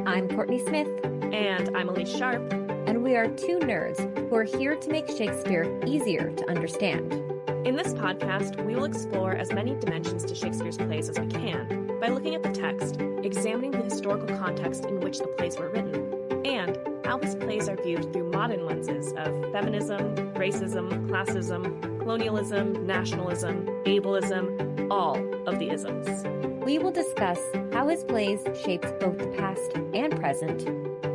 I'm Kourtney Smith. And I'm Elyse Sharp. And we are two nerds who are here to make Shakespeare easier to understand. In this podcast, we will explore as many dimensions to Shakespeare's plays as we can by looking at the text, examining the historical context in which the plays were written, and how his plays are viewed through modern lenses of feminism, racism, classism, colonialism, nationalism, ableism, all of the isms. We will discuss how his plays shaped both the past and present,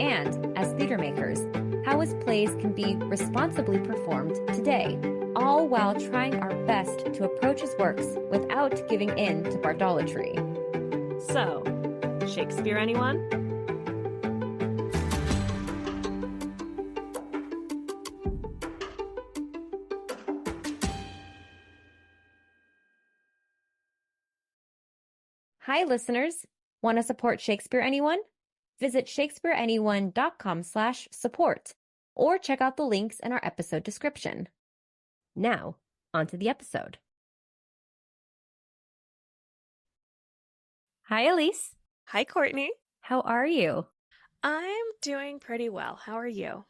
and, as theater makers, how his plays can be responsibly performed today, all while trying our best to approach his works without giving in to Bardolatry. So, Shakespeare anyone? Hi, listeners. Want to support Shakespeare Anyone? Visit shakespeareanyone.com/support or check out the links in our episode description. Now, onto the episode. Hi, Elyse. Hi, Kourtney. How are you? I'm doing pretty well. How are you?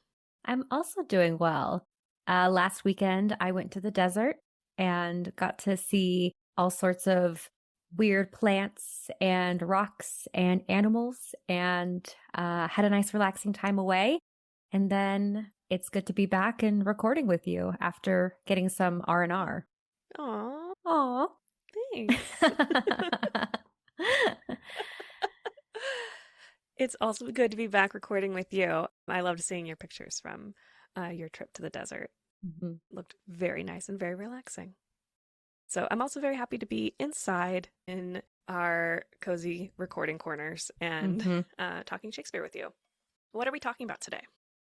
I'm also doing well. Last weekend, I went to the desert and got to see all sorts of weird plants and rocks and animals and had a nice relaxing time away. And then it's good to be back and recording with you after getting some R&R. Aw. Aw. Thanks. It's also good to be back recording with you. I loved seeing your pictures from your trip to the desert. Mm-hmm. Looked very nice and very relaxing. So I'm also very happy to be inside in our cozy recording corners and talking Shakespeare with you. What are we talking about today?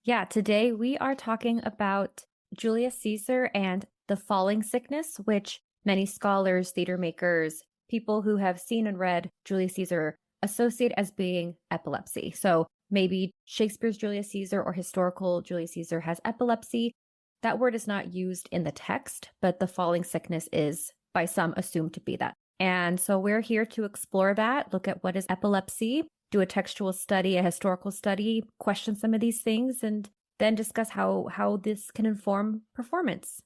Yeah, today we are talking about Julius Caesar and the falling sickness, which many scholars, theater makers, people who have seen and read Julius Caesar associate as being epilepsy. So maybe Shakespeare's Julius Caesar or historical Julius Caesar has epilepsy. That word is not used in the text, but the falling sickness is by some assumed to be that. And so we're here to explore that, look at what is epilepsy, do a textual study, a historical study, question some of these things, and then discuss how this can inform performance.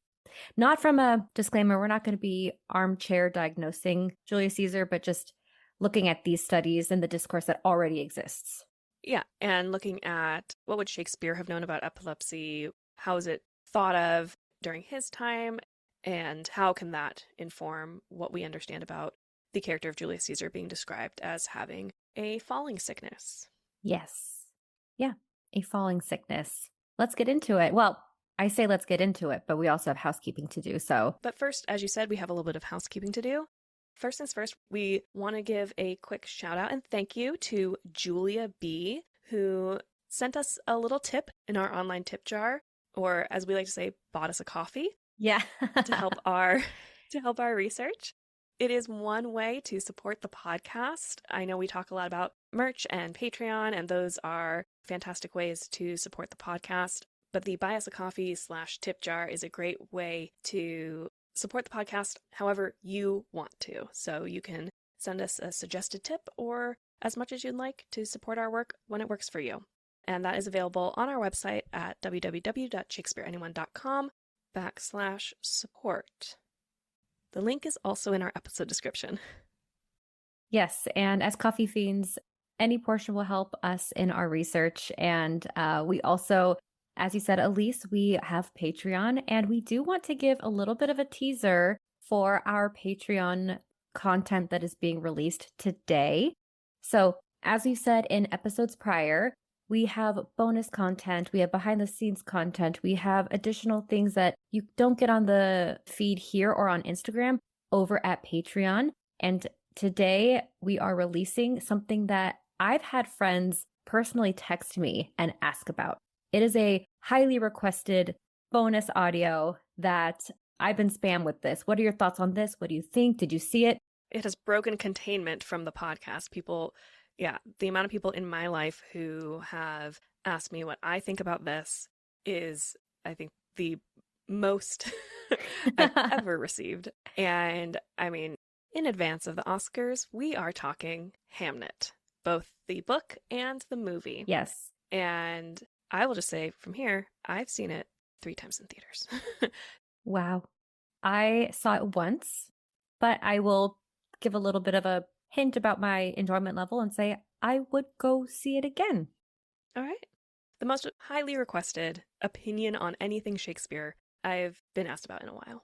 Not from a disclaimer, we're not going to be armchair diagnosing Julius Caesar, but just looking at these studies and the discourse that already exists. Yeah, and looking at what would Shakespeare have known about epilepsy, how is it thought of during his time, and how can that inform what we understand about the character of Julius Caesar being described as having a falling sickness. Yes. Yeah, a falling sickness. Let's get into it. Well, I say let's get into it, but we also have housekeeping to do, so. But first, as you said, we have a little bit of housekeeping to do. First things first, we want to give a quick shout out and thank you to Julia B., who sent us a little tip in our online tip jar, or as we like to say, bought us a coffee. Yeah. to help our research. It is one way to support the podcast. I know we talk a lot about merch and Patreon, and those are fantastic ways to support the podcast. But the buy us a coffee /tip jar is a great way to support the podcast however you want to. So you can send us a suggested tip or as much as you'd like to support our work when it works for you. And that is available on our website at www.shakespeareanyone.com/support. The link is also in our episode description. Yes, and as coffee fiends, any portion will help us in our research. And we also, as you said, Elyse, we have Patreon, and we do want to give a little bit of a teaser for our Patreon content that is being released today. So, as we said in episodes prior, we have bonus content, we have behind the scenes content, we have additional things that you don't get on the feed here or on Instagram over at Patreon. And today we are releasing something that I've had friends personally text me and ask about. It is a highly requested bonus audio that I've been spammed with this. What are your thoughts on this? What do you think? Did you see it? It has broken containment from the podcast. The amount of people in my life who have asked me what I think about this is, I think, the most I've ever received. And I mean, in advance of the Oscars, we are talking Hamnet, both the book and the movie. Yes. And I will just say from here, I've seen it 3 times in theaters. Wow. I saw it once, but I will give a little bit of a hint about my enjoyment level and say I would go see it again. All right. The most highly requested opinion on anything Shakespeare I've been asked about in a while.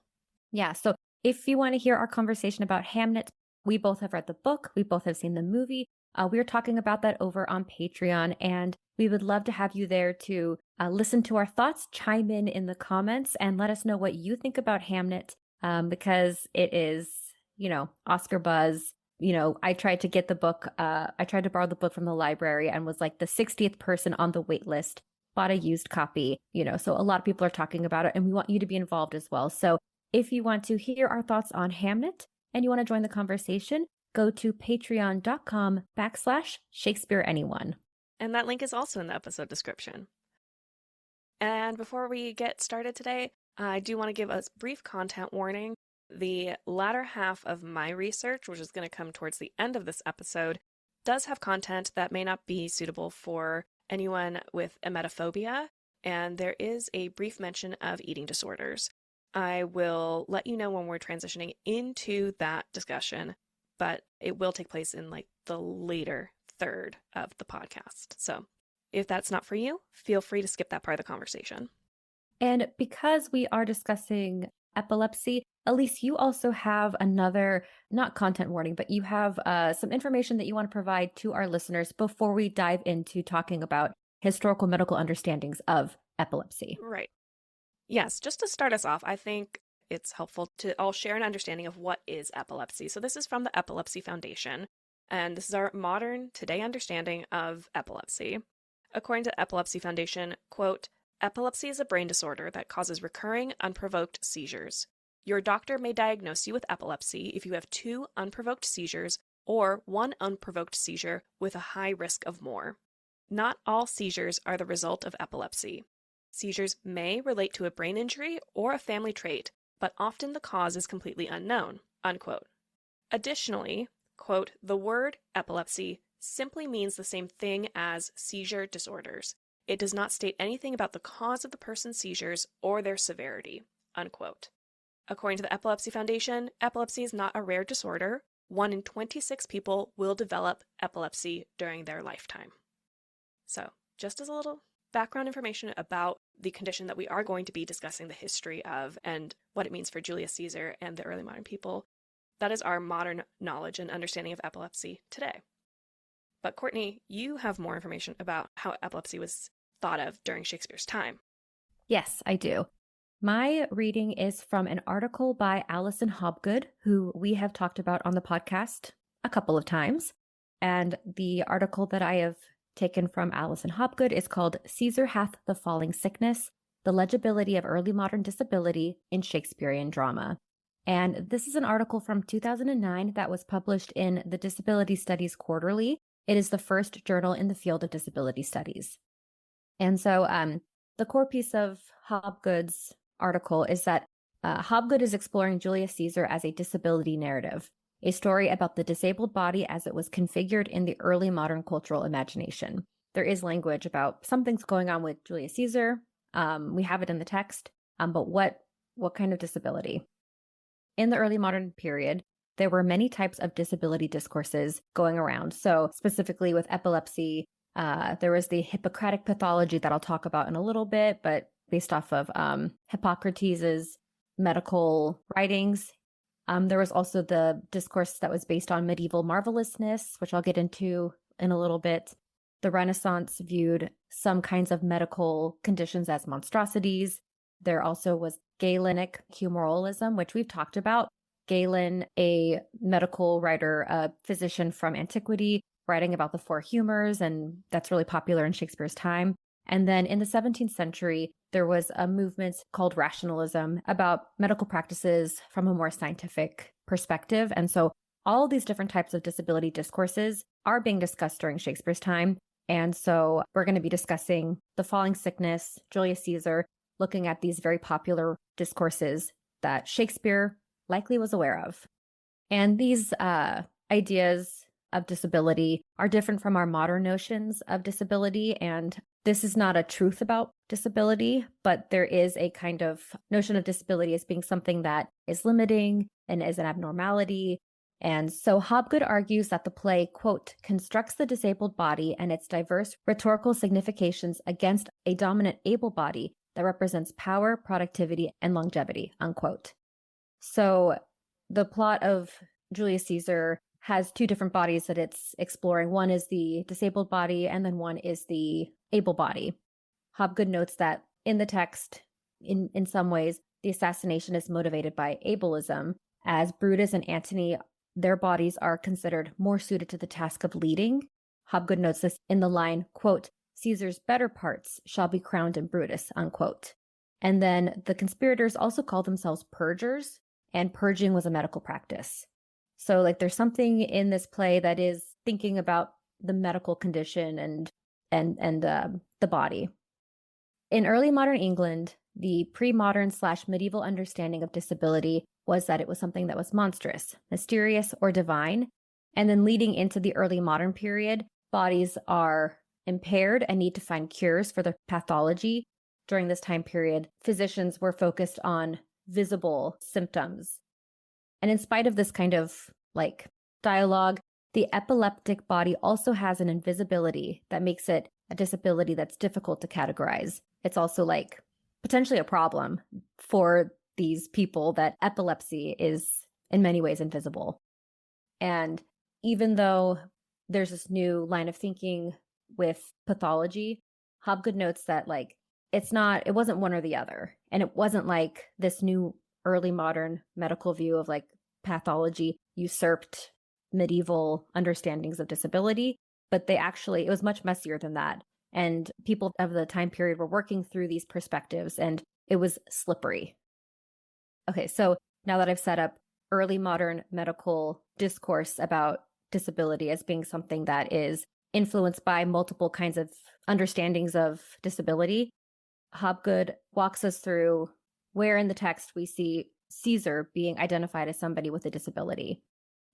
Yeah. So if you want to hear our conversation about Hamnet, we both have read the book, we both have seen the movie. We're talking about that over on Patreon, and we would love to have you there to listen to our thoughts, chime in the comments, and let us know what you think about Hamnet, because it is, Oscar buzz. I tried to get the book. I tried to borrow the book from the library and was like the 60th person on the wait list. Bought a used copy, so a lot of people are talking about it, and we want you to be involved as well. So if you want to hear our thoughts on Hamnet and you want to join the conversation, go to patreon.com/Shakespeare Anyone. And that link is also in the episode description. And before we get started today, I do want to give a brief content warning. The latter half of my research, which is going to come towards the end of this episode, does have content that may not be suitable for anyone with emetophobia, and there is a brief mention of eating disorders. I will let you know when we're transitioning into that discussion, but it will take place in like the later third of the podcast. So if that's not for you, feel free to skip that part of the conversation. And because we are discussing epilepsy, Elyse, you also have another, not content warning, but you have some information that you want to provide to our listeners before we dive into talking about historical medical understandings of epilepsy. Right. Yes, just to start us off, I think it's helpful to all share an understanding of what is epilepsy. So this is from the Epilepsy Foundation, and this is our modern today understanding of epilepsy. According to the Epilepsy Foundation, quote, "Epilepsy is a brain disorder that causes recurring, unprovoked seizures. Your doctor may diagnose you with epilepsy if you have 2 unprovoked seizures or 1 unprovoked seizure with a high risk of more. Not all seizures are the result of epilepsy. Seizures may relate to a brain injury or a family trait, but often the cause is completely unknown," unquote. Additionally, quote, "The word epilepsy simply means the same thing as seizure disorders. It does not state anything about the cause of the person's seizures or their severity," unquote. According to the Epilepsy Foundation, epilepsy is not a rare disorder. 1 in 26 people will develop epilepsy during their lifetime. So, just as a little background information about the condition that we are going to be discussing the history of and what it means for Julius Caesar and the early modern people, that is our modern knowledge and understanding of epilepsy today. But Kourtney, you have more information about how epilepsy was thought of during Shakespeare's time. Yes, I do. My reading is from an article by Alison Hobgood, who we have talked about on the podcast a couple of times. And the article that I have taken from Alison Hobgood is called "Caesar Hath the Falling Sickness, the Legibility of Early Modern Disability in Shakespearean Drama." And this is an article from 2009 that was published in the Disability Studies Quarterly. It is the first journal in the field of disability studies. And so the core piece of Hobgood's article is that Hobgood is exploring Julius Caesar as a disability narrative, a story about the disabled body as it was configured in the early modern cultural imagination. There is language about something's going on with Julius Caesar. We have it in the text, but what kind of disability? In the early modern period, there were many types of disability discourses going around. So specifically with epilepsy, there was the Hippocratic pathology that I'll talk about in a little bit, but based off of Hippocrates' medical writings. There was also the discourse that was based on medieval marvelousness, which I'll get into in a little bit. The Renaissance viewed some kinds of medical conditions as monstrosities. There also was Galenic humoralism, which we've talked about. Galen, a medical writer, a physician from antiquity, writing about the 4 humors, and that's really popular in Shakespeare's time. And then in the 17th century, there was a movement called rationalism about medical practices from a more scientific perspective. And so all these different types of disability discourses are being discussed during Shakespeare's time. And so we're going to be discussing the falling sickness, Julius Caesar, looking at these very popular discourses that Shakespeare likely was aware of. And these ideas of disability are different from our modern notions of disability. And this is not a truth about disability, but there is a kind of notion of disability as being something that is limiting and is an abnormality. And so Hobgood argues that the play, quote, constructs the disabled body and its diverse rhetorical significations against a dominant able body that represents power, productivity, and longevity, unquote. So the plot of Julius Caesar has two different bodies that it's exploring. One is the disabled body, and then one is the able body. Hobgood notes that in the text, in some ways, the assassination is motivated by ableism, as Brutus and Antony, their bodies are considered more suited to the task of leading. Hobgood notes this in the line, quote, Caesar's better parts shall be crowned in Brutus, unquote. And then the conspirators also call themselves purgers, and purging was a medical practice. So like there's something in this play that is thinking about the medical condition and the body. In early modern England, the pre-modern / medieval understanding of disability was that it was something that was monstrous, mysterious, or divine. And then leading into the early modern period, bodies are impaired and need to find cures for their pathology. During this time period, physicians were focused on visible symptoms. And in spite of this kind of like dialogue, the epileptic body also has an invisibility that makes it a disability that's difficult to categorize. It's also like potentially a problem for these people that epilepsy is in many ways invisible. And even though there's this new line of thinking with pathology, Hobgood notes that like it wasn't one or the other. And it wasn't like this new early modern medical view of like pathology usurped medieval understandings of disability, but it was much messier than that. And people of the time period were working through these perspectives and it was slippery. Okay, so now that I've set up early modern medical discourse about disability as being something that is influenced by multiple kinds of understandings of disability, Hobgood walks us through where in the text we see Caesar being identified as somebody with a disability.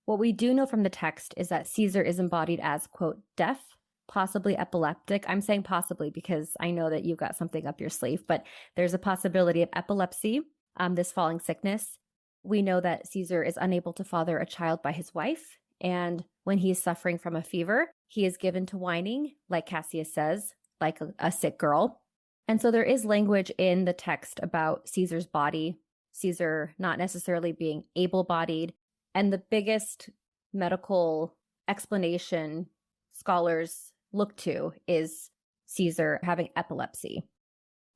What we do know from the text is that Caesar is embodied as, quote, deaf, possibly epileptic. I'm saying possibly because I know that you've got something up your sleeve, but there's a possibility of epilepsy, this falling sickness. We know that Caesar is unable to father a child by his wife, and when he is suffering from a fever, he is given to whining, like Cassius says, like a sick girl. And so there is language in the text about Caesar's body, Caesar not necessarily being able-bodied, and the biggest medical explanation scholars look to is Caesar having epilepsy.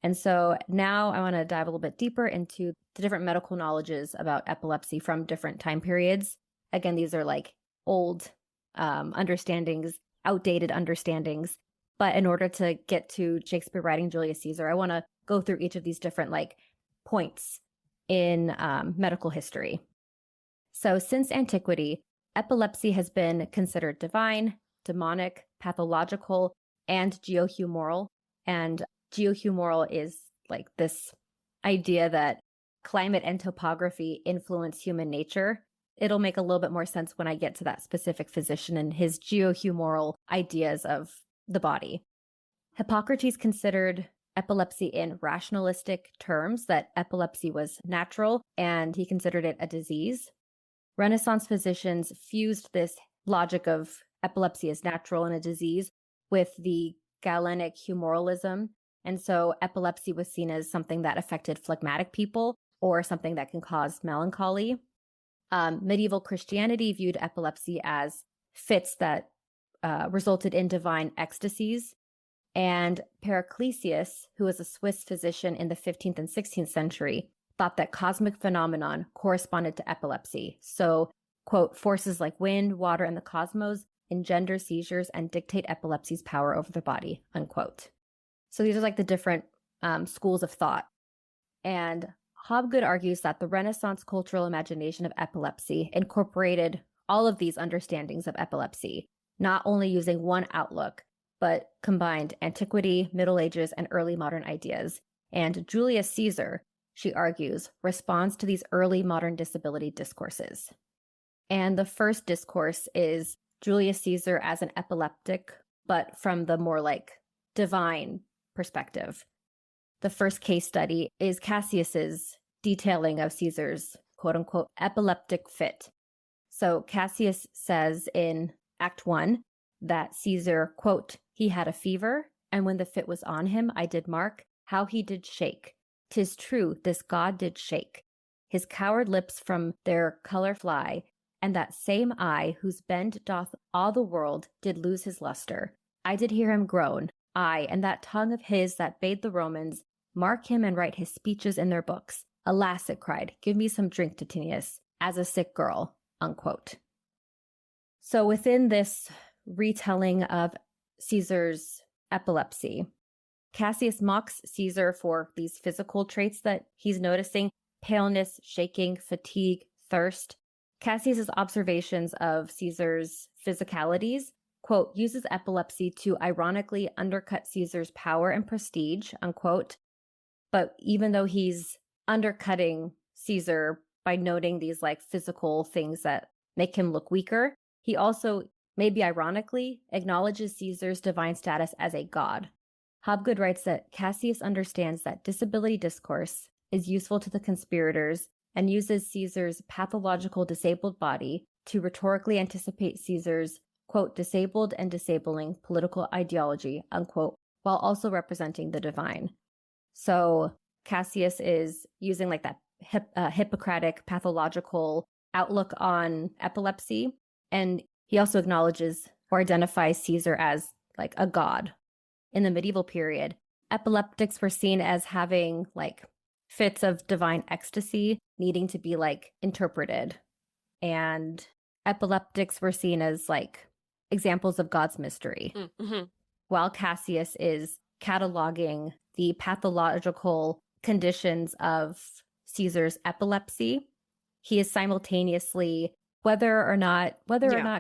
And so now I want to dive a little bit deeper into the different medical knowledges about epilepsy from different time periods. Again, these are like old understandings, outdated understandings. But in order to get to Shakespeare writing Julius Caesar, I want to go through each of these different like points in medical history. So since antiquity, epilepsy has been considered divine, demonic, pathological, and geohumoral. And geohumoral is like this idea that climate and topography influence human nature. It'll make a little bit more sense when I get to that specific physician and his geohumoral ideas of the body. Hippocrates considered epilepsy in rationalistic terms, that epilepsy was natural, and he considered it a disease. Renaissance physicians fused this logic of epilepsy as natural and a disease with the Galenic humoralism. And so epilepsy was seen as something that affected phlegmatic people or something that can cause melancholy. Medieval Christianity viewed epilepsy as fits that resulted in divine ecstasies. And Paracelsus, who was a Swiss physician in the 15th and 16th century, thought that cosmic phenomenon corresponded to epilepsy. So, quote, forces like wind, water, and the cosmos engender seizures and dictate epilepsy's power over the body, unquote. So these are like the different schools of thought. And Hobgood argues that the Renaissance cultural imagination of epilepsy incorporated all of these understandings of epilepsy, not only using one outlook, but combined antiquity, Middle Ages, and early modern ideas. And Julius Caesar she argues, responds to these early modern disability discourses. And the first discourse is Julius Caesar as an epileptic, but from the more like divine perspective. The first case study is Cassius's detailing of Caesar's quote unquote epileptic fit. So Cassius says in Act 1 that Caesar, quote, he had a fever, and when the fit was on him, I did mark how he did shake. 'Tis true, this god did shake. His coward lips from their color fly, and that same eye whose bend doth awe the world did lose his luster. I did hear him groan, aye, and that tongue of his that bade the Romans mark him and write his speeches in their books. Alas, it cried, give me some drink, Titinius, as a sick girl, unquote. So within this retelling of Caesar's epilepsy, Cassius mocks Caesar for these physical traits that he's noticing: paleness, shaking, fatigue, thirst. Cassius's observations of Caesar's physicalities, quote, uses epilepsy to ironically undercut Caesar's power and prestige, unquote. But even though he's undercutting Caesar by noting these like physical things that make him look weaker, he also, maybe ironically, acknowledges Caesar's divine status as a god. Hobgood writes that Cassius understands that disability discourse is useful to the conspirators and uses Caesar's pathological disabled body to rhetorically anticipate Caesar's, quote, disabled and disabling political ideology, unquote, while also representing the divine. So Cassius is using like that Hippocratic pathological outlook on epilepsy. And he also acknowledges or identifies Caesar as like a god. In the medieval period, epileptics were seen as having like fits of divine ecstasy needing to be like interpreted. And epileptics were seen as like examples of God's mystery. Mm-hmm. While Cassius is cataloging the pathological conditions of Caesar's epilepsy, he is simultaneously, whether or not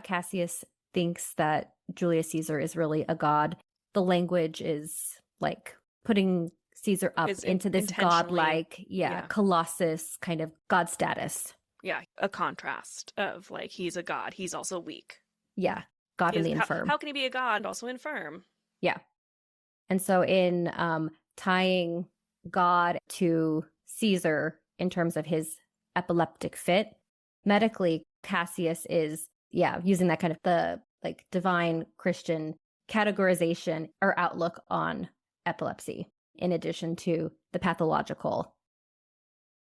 Cassius thinks that Julius Caesar is really a god, the language is like putting Caesar up into this godlike, colossus kind of god status. Yeah, a contrast of like he's a god, he's also weak. Yeah, god and the infirm. How can he be a god and also infirm? Yeah. And so in tying God to Caesar in terms of his epileptic fit, medically, Cassius is, using that kind of the like divine Christian categorization or outlook on epilepsy, in addition to the pathological.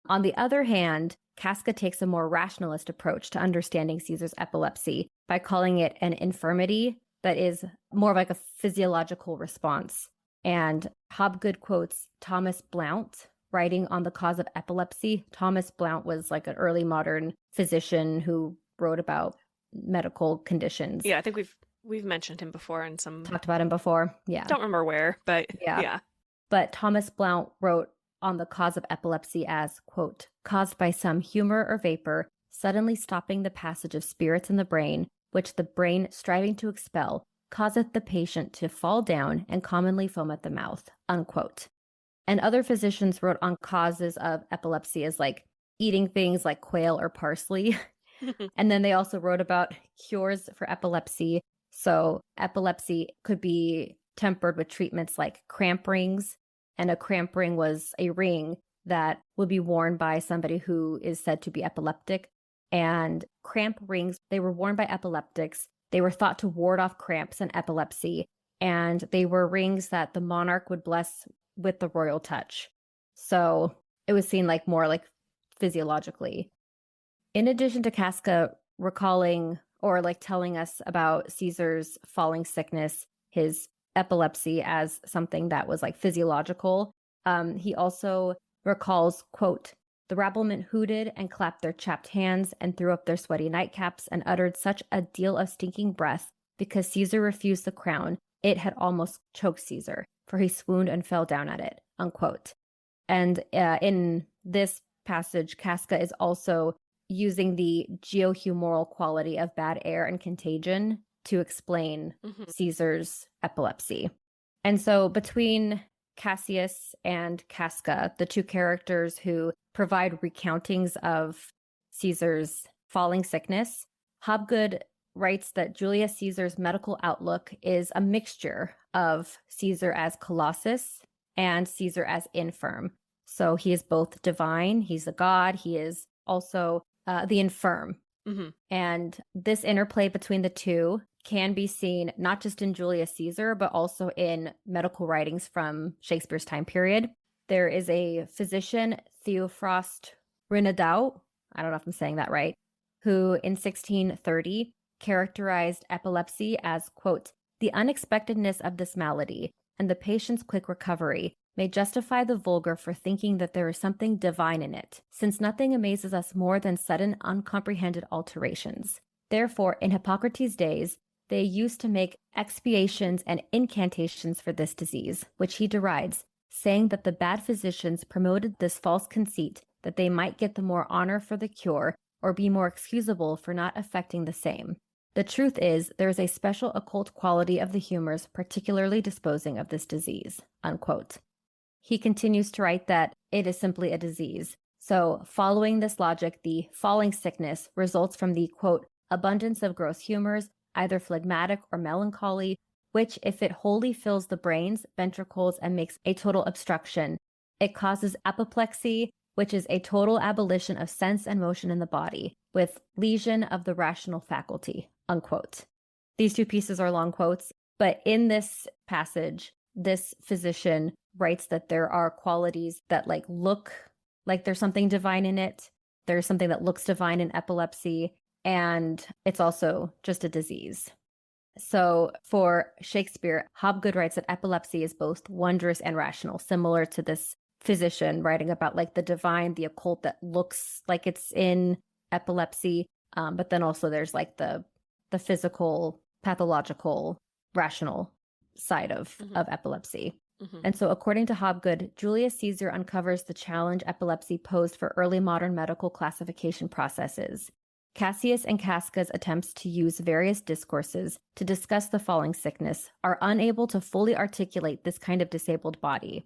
On the other hand, Casca takes a more rationalist approach to understanding Caesar's epilepsy by calling it an infirmity that is more of like a physiological response. And Hobgood quotes Thomas Blount writing on the cause of epilepsy. Thomas Blount was like an early modern physician who wrote about medical conditions. Yeah, I think we've mentioned him before in some... Talked about him before, yeah. Don't remember where, but yeah. But Thomas Blount wrote on the cause of epilepsy as, quote, caused by some humor or vapor, suddenly stopping the passage of spirits in the brain, which the brain, striving to expel, causeth the patient to fall down and commonly foam at the mouth, unquote. And other physicians wrote on causes of epilepsy as like eating things like quail or parsley. And then they also wrote about cures for epilepsy. So epilepsy could be tempered with treatments like cramp rings. And a cramp ring was a ring that would be worn by somebody who is said to be epileptic. And cramp rings, they were worn by epileptics. They were thought to ward off cramps and epilepsy. And they were rings that the monarch would bless with the royal touch. So it was seen like more like physiologically. In addition to Casca recalling or like telling us about Caesar's falling sickness, his epilepsy as something that was like physiological, he also recalls, quote, the rabblement hooted and clapped their chapped hands and threw up their sweaty nightcaps and uttered such a deal of stinking breath because Caesar refused the crown. It had almost choked Caesar, for he swooned and fell down at it, unquote. And in this passage, Casca is also using the geohumoral quality of bad air and contagion to explain Caesar's epilepsy. And so between Cassius and Casca, the two characters who provide recountings of Caesar's falling sickness, Hobgood writes that Julius Caesar's medical outlook is a mixture of Caesar as Colossus and Caesar as infirm. So he is both divine, he's a god, he is also the infirm. Mm-hmm. And this interplay between the two can be seen not just in Julius Caesar, but also in medical writings from Shakespeare's time period. There is a physician, Theophrast Renaudot, I don't know if I'm saying that right, who in 1630 characterized epilepsy as, quote, the unexpectedness of this malady and the patient's quick recovery may justify the vulgar for thinking that there is something divine in it, since nothing amazes us more than sudden, uncomprehended alterations. Therefore, in Hippocrates' days, they used to make expiations and incantations for this disease, which he derides, saying that the bad physicians promoted this false conceit that they might get the more honor for the cure or be more excusable for not effecting the same. The truth is, there is a special occult quality of the humors particularly disposing of this disease, unquote. He continues to write that it is simply a disease. So, following this logic, the falling sickness results from the, quote, abundance of gross humors, either phlegmatic or melancholy, which, if it wholly fills the brains, ventricles, and makes a total obstruction, it causes apoplexy, which is a total abolition of sense and motion in the body, with lesion of the rational faculty, unquote. These two pieces are long quotes, but in this passage, this physician writes that there are qualities that look like there's something divine in it. There's something that looks divine in epilepsy, and it's also just a disease. So for Shakespeare, Hobgood writes that epilepsy is both wondrous and rational, similar to this physician writing about the divine, the occult that looks like it's in epilepsy. But then also there's the physical, pathological, rational side of epilepsy. Mm-hmm. And so according to Hobgood, Julius Caesar uncovers the challenge epilepsy posed for early modern medical classification processes. Cassius and Casca's attempts to use various discourses to discuss the falling sickness are unable to fully articulate this kind of disabled body.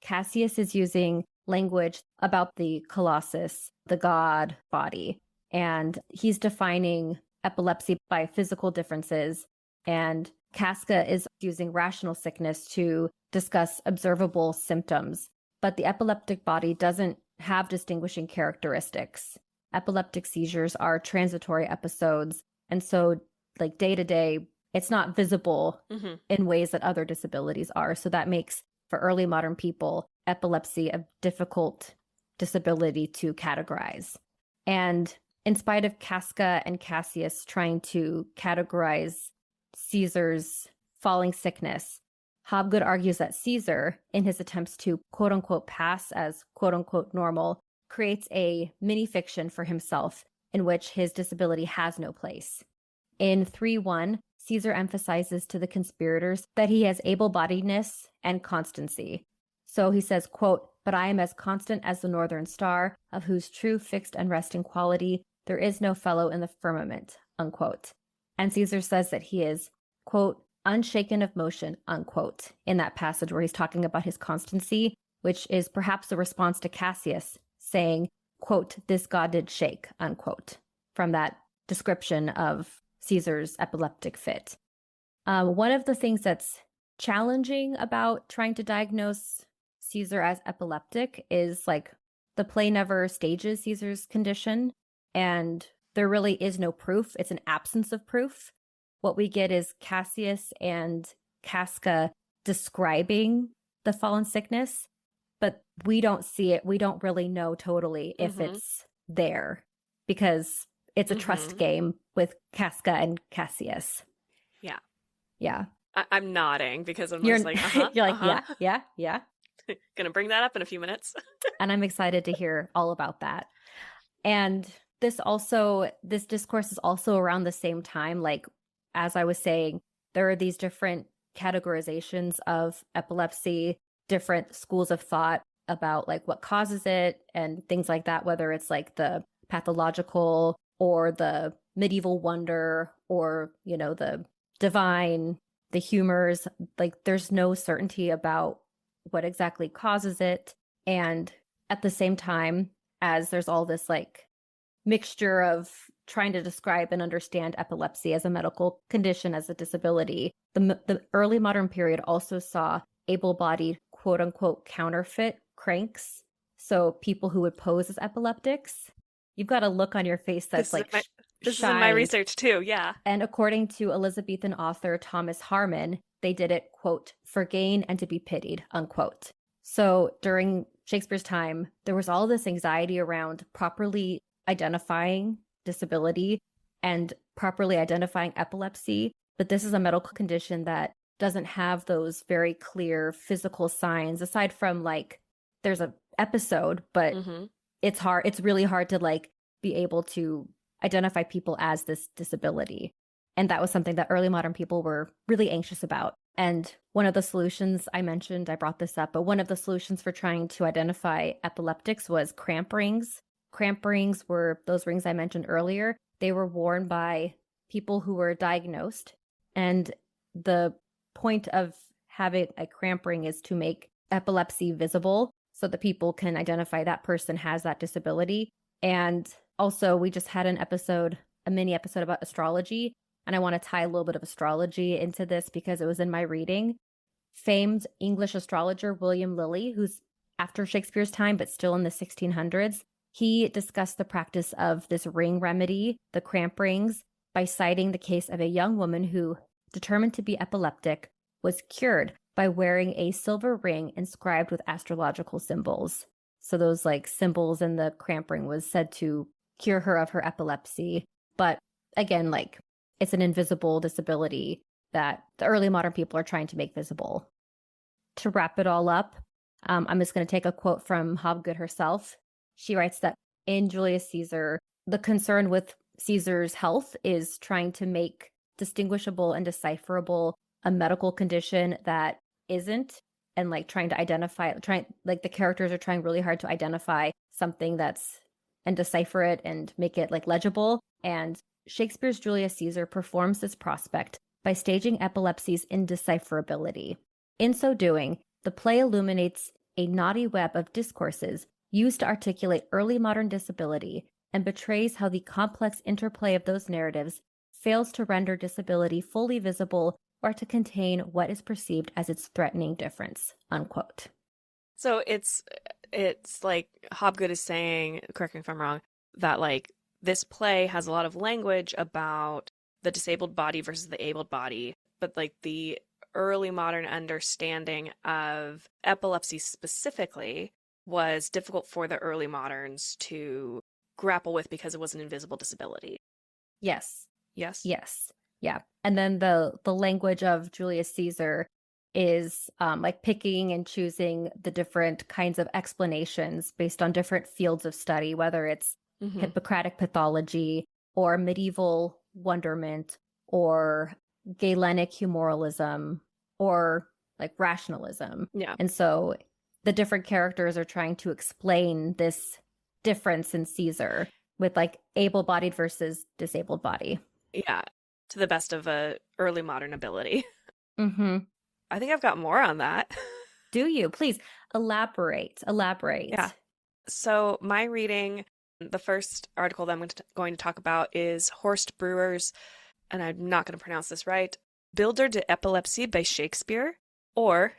Cassius is using language about the colossus, the god body, and he's defining epilepsy by physical differences, and Casca is using rational sickness to discuss observable symptoms, but the epileptic body doesn't have distinguishing characteristics. Epileptic seizures are transitory episodes, and so day to day, it's not visible in ways that other disabilities are. So that makes, for early modern people, epilepsy a difficult disability to categorize. And in spite of Casca and Cassius trying to categorize Caesar's falling sickness, Hobgood argues that Caesar, in his attempts to quote unquote pass as quote unquote normal, creates a mini fiction for himself in which his disability has no place. In 3:1, Caesar emphasizes to the conspirators that he has able-bodiedness and constancy. So he says, quote, but I am as constant as the northern star, of whose true fixed and resting quality there is no fellow in the firmament, unquote. And Caesar says that he is, quote, unshaken of motion, unquote, in that passage where he's talking about his constancy, which is perhaps a response to Cassius saying, quote, this god did shake, unquote, from that description of Caesar's epileptic fit. One of the things that's challenging about trying to diagnose Caesar as epileptic is the play never stages Caesar's condition, and there really is no proof. It's an absence of proof. What we get is Cassius and Casca describing the fallen sickness, but we don't see it. We don't really know totally if it's there because it's a trust game with Casca and Cassius. Yeah. Yeah. I'm nodding because I'm just you're yeah. Gonna bring that up in a few minutes. And I'm excited to hear all about that. And this discourse is also around the same time. As I was saying, there are these different categorizations of epilepsy, different schools of thought about what causes it and things like that, whether it's the pathological or the medieval wonder or, the divine, the humors. There's no certainty about what exactly causes it. And at the same time, as there's all this like mixture of trying to describe and understand epilepsy as a medical condition, as a disability, the early modern period also saw able-bodied, quote unquote, counterfeit cranks. So people who would pose as epileptics. You've got a look on your face that's This is in like my this is in my shined. research too. Yeah. And according to Elizabethan author Thomas Harmon, they did it, quote, for gain and to be pitied, unquote. So during Shakespeare's time, there was all this anxiety around properly identifying disability and properly identifying epilepsy. But this is a medical condition that doesn't have those very clear physical signs, aside from like there's a episode, but Mm-hmm. it's hard. It's really hard to like be able to identify people as this disability. And that was something that early modern people were really anxious about. And one of the solutions I mentioned, I brought this up, but one of the solutions for trying to identify epileptics was cramp rings. Cramp rings were those rings I mentioned earlier. They were worn by people who were diagnosed. And the point of having a cramp ring is to make epilepsy visible so that people can identify that person has that disability. And also, we just had a mini episode about astrology. And I want to tie a little bit of astrology into this because it was in my reading. Famed English astrologer William Lilly, who's after Shakespeare's time, but still in the 1600s, he discussed the practice of this ring remedy, the cramp rings, by citing the case of a young woman who, determined to be epileptic, was cured by wearing a silver ring inscribed with astrological symbols. So those like symbols in the cramp ring was said to cure her of her epilepsy. But again, like it's an invisible disability that the early modern people are trying to make visible. To wrap it all up, I'm just going to take a quote from Hobgood herself. She writes that in Julius Caesar, the concern with Caesar's health is trying to make distinguishable and decipherable a medical condition that isn't, and like trying to identify, trying like the characters are trying really hard to identify something that's and decipher it and make it like legible. And Shakespeare's Julius Caesar performs this prospect by staging epilepsy's indecipherability. In so doing, the play illuminates a knotty web of discourses used to articulate early modern disability and betrays how the complex interplay of those narratives fails to render disability fully visible or to contain what is perceived as its threatening difference, unquote. So it's like Hobgood is saying, correct me if I'm wrong, that like this play has a lot of language about the disabled body versus the abled body, but like the early modern understanding of epilepsy specifically was difficult for the early moderns to grapple with because it was an invisible disability. Yes. Yes? Yes. Yeah. And then the language of Julius Caesar is like picking and choosing the different kinds of explanations based on different fields of study, whether it's Mm-hmm. Hippocratic pathology or medieval wonderment or Galenic humoralism or like rationalism. Yeah. And so the different characters are trying to explain this difference in Caesar with like able-bodied versus disabled body. Yeah. To the best of a early modern ability. Mm-hmm. I think I've got more on that. Do you? Please elaborate. Yeah. Elaborate. So my reading, the first article that I'm going to talk about is Horst Brewer's, and I'm not going to pronounce this right, Bilder de Epilepsie by Shakespeare, or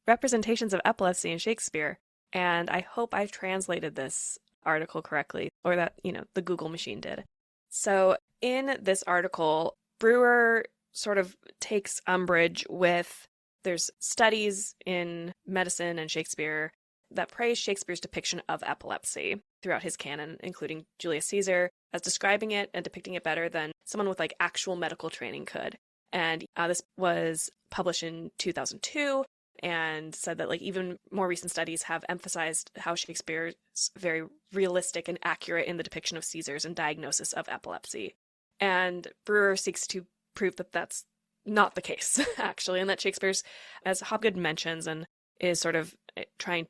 Representations of Epilepsy in Shakespeare. And I hope I translated this article correctly, or that, the Google machine did. So in this article, Brewer sort of takes umbrage with there's studies in medicine and Shakespeare that praise Shakespeare's depiction of epilepsy throughout his canon, including Julius Caesar, as describing it and depicting it better than someone with like actual medical training could. And this was published in 2002 and said that like even more recent studies have emphasized how Shakespeare's very realistic and accurate in the depiction of Caesar's and diagnosis of epilepsy. And Brewer seeks to prove that that's not the case, actually, and that Shakespeare's, as Hobgood mentions, and is sort of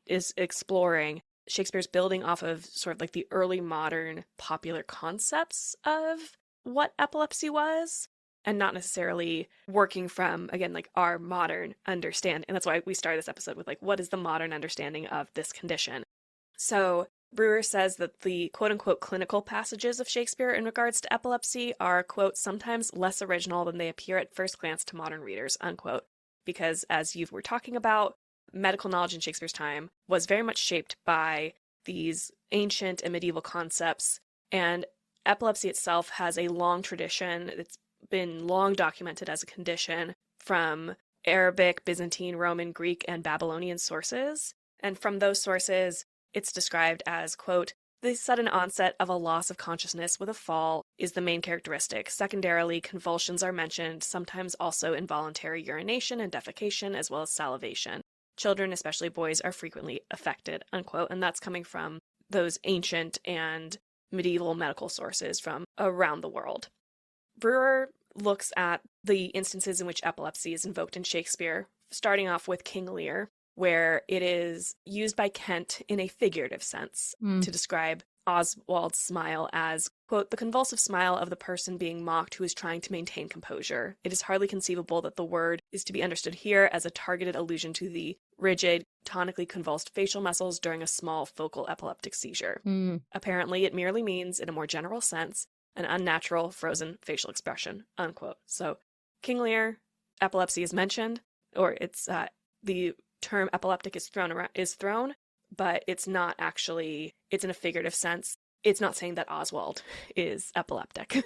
is exploring, Shakespeare's building off of sort of like the early modern popular concepts of what epilepsy was, and not necessarily working from, again, like our modern understanding. And that's why we started this episode with like, what is the modern understanding of this condition? So Brewer says that the quote unquote clinical passages of Shakespeare in regards to epilepsy are, quote, sometimes less original than they appear at first glance to modern readers, unquote. Because as you were talking about, medical knowledge in Shakespeare's time was very much shaped by these ancient and medieval concepts. And epilepsy itself has a long tradition. It's been long documented as a condition from Arabic, Byzantine, Roman, Greek, and Babylonian sources. And from those sources, it's described as, quote, the sudden onset of a loss of consciousness with a fall is the main characteristic. Secondarily, convulsions are mentioned, sometimes also involuntary urination and defecation, as well as salivation. Children, especially boys, are frequently affected, unquote. And that's coming from those ancient and medieval medical sources from around the world. Brewer looks at the instances in which epilepsy is invoked in Shakespeare, starting off with King Lear, where it is used by Kent in a figurative sense to describe Oswald's smile as, quote, the convulsive smile of the person being mocked who is trying to maintain composure. It is hardly conceivable that the word is to be understood here as a targeted allusion to the rigid, tonically convulsed facial muscles during a small focal epileptic seizure. Apparently, it merely means, in a more general sense, an unnatural, frozen facial expression, unquote. So, King Lear, epilepsy is mentioned, or it's the term epileptic is thrown, but it's not actually, it's in a figurative sense. It's not saying that Oswald is epileptic.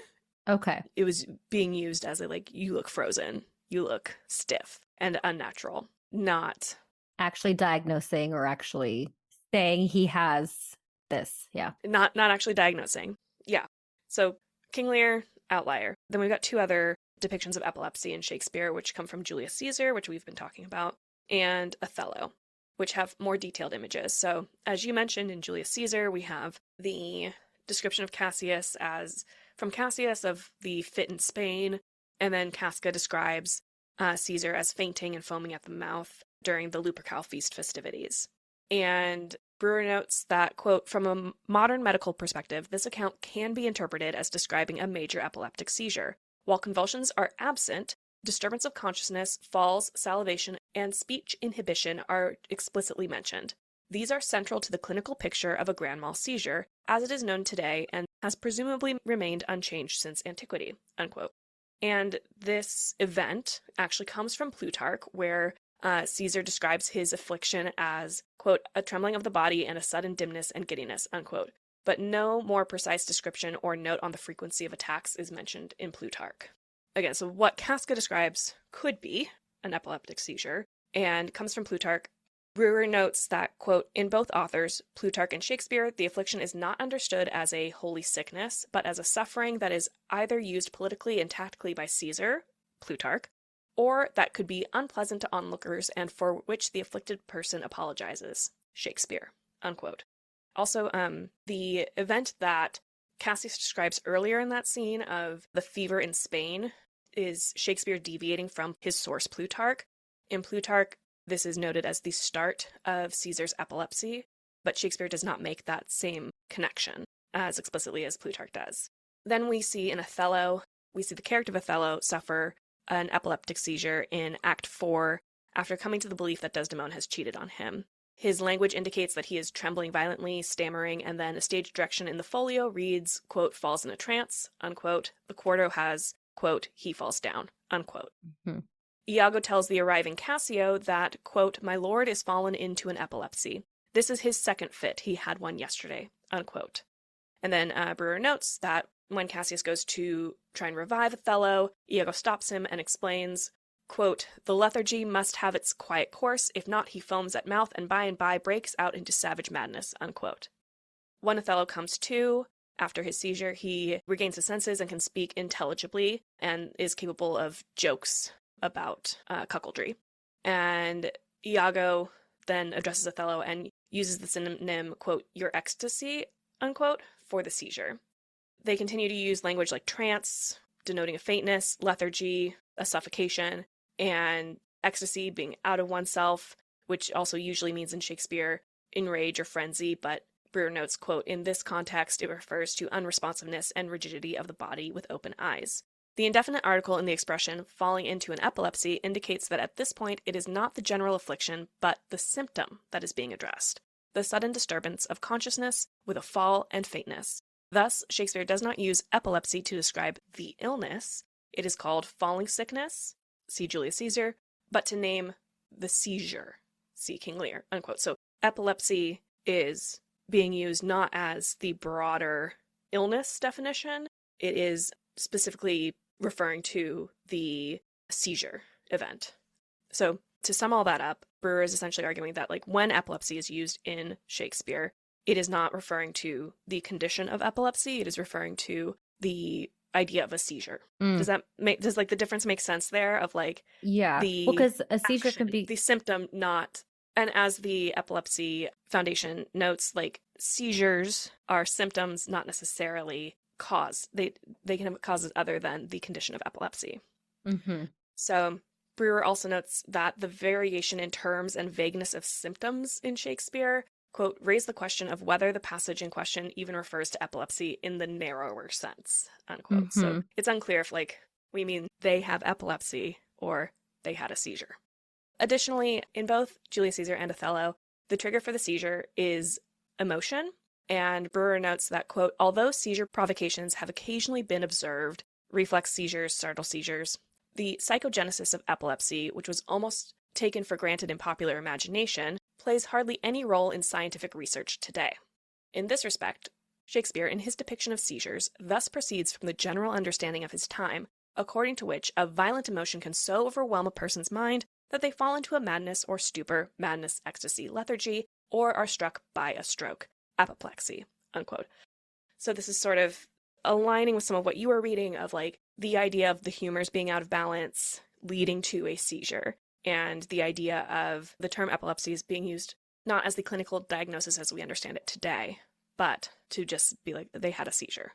Okay. It was being used as a, like, you look frozen, you look stiff and unnatural, not actually diagnosing or actually saying he has this. Yeah. not actually diagnosing. Yeah. So King Lear, outlier. Then we've got two other depictions of epilepsy in Shakespeare, which come from Julius Caesar, which we've been talking about, and Othello, which have more detailed images. So, as you mentioned in Julius Caesar, we have the description of Cassius as, from Cassius, of the fit in Spain, and then Casca describes Caesar as fainting and foaming at the mouth during the Lupercal feast festivities. And Brewer notes that, quote, from a modern medical perspective, this account can be interpreted as describing a major epileptic seizure. While convulsions are absent, disturbance of consciousness, falls, salivation, and speech inhibition are explicitly mentioned. These are central to the clinical picture of a grand mal seizure, as it is known today and has presumably remained unchanged since antiquity, unquote. And this event actually comes from Plutarch, where Caesar describes his affliction as, quote, a trembling of the body and a sudden dimness and giddiness, unquote. But no more precise description or note on the frequency of attacks is mentioned in Plutarch. Again, so what Casca describes could be an epileptic seizure, and comes from Plutarch. Brewer notes that, quote, in both authors, Plutarch and Shakespeare, the affliction is not understood as a holy sickness, but as a suffering that is either used politically and tactically by Caesar, Plutarch, or that could be unpleasant to onlookers and for which the afflicted person apologizes, Shakespeare, unquote. Also, the event that Cassius describes earlier in that scene of the fever in Spain is Shakespeare deviating from his source, Plutarch. In Plutarch, this is noted as the start of Caesar's epilepsy, but Shakespeare does not make that same connection as explicitly as Plutarch does. Then we see in Othello, we see the character of Othello suffer an epileptic seizure in Act 4 after coming to the belief that Desdemona has cheated on him. His language indicates that he is trembling violently, stammering, and then a stage direction in the folio reads, quote, falls in a trance, unquote. The quarto has, quote, he falls down, unquote. Mm-hmm. Iago tells the arriving Cassio that, quote, my lord is fallen into an epilepsy. This is his second fit. He had one yesterday, unquote. And then Brewer notes that when Cassius goes to try and revive Othello, Iago stops him and explains, quote, the lethargy must have its quiet course, if not he foams at mouth and by breaks out into savage madness, unquote. When Othello comes to, after his seizure, he regains his senses and can speak intelligibly and is capable of jokes about cuckoldry. And Iago then addresses Othello and uses the synonym, quote, your ecstasy, unquote, for the seizure. They continue to use language like trance, denoting a faintness, lethargy, a suffocation, and ecstasy being out of oneself, which also usually means in Shakespeare enrage or frenzy, but Brewer notes, quote, in this context, it refers to unresponsiveness and rigidity of the body with open eyes. The indefinite article in the expression falling into an epilepsy indicates that at this point it is not the general affliction, but the symptom that is being addressed, the sudden disturbance of consciousness with a fall and faintness. Thus, Shakespeare does not use epilepsy to describe the illness. It is called falling sickness, see Julius Caesar, but to name the seizure, see King Lear, unquote. So epilepsy is being used not as the broader illness definition. It is specifically referring to the seizure event. So to sum all that up, Brewer is essentially arguing that like when epilepsy is used in Shakespeare, it is not referring to the condition of epilepsy. It is referring to the idea of a seizure. Does like the difference make sense there of like the because a seizure action, can be the symptom, not. And as the Epilepsy Foundation notes, like seizures are symptoms, not necessarily cause. They can have causes other than the condition of epilepsy. Mm-hmm. So Brewer also notes that the variation in terms and vagueness of symptoms in Shakespeare, quote, raise the question of whether the passage in question even refers to epilepsy in the narrower sense, unquote. Mm-hmm. So it's unclear if like we mean they have epilepsy or they had a seizure. Additionally, in both Julius Caesar and Othello, the trigger for the seizure is emotion, and Brewer notes that, quote, although seizure provocations have occasionally been observed, reflex seizures, startle seizures, the psychogenesis of epilepsy, which was almost taken for granted in popular imagination, plays hardly any role in scientific research today. In this respect, Shakespeare, in his depiction of seizures, thus proceeds from the general understanding of his time, according to which a violent emotion can so overwhelm a person's mind that they fall into a madness or stupor, madness, ecstasy, lethargy, or are struck by a stroke, apoplexy, unquote. So this is sort of aligning with some of what you were reading of like the idea of the humors being out of balance leading to a seizure, and the idea of the term epilepsy is being used not as the clinical diagnosis as we understand it today, but to just be like they had a seizure.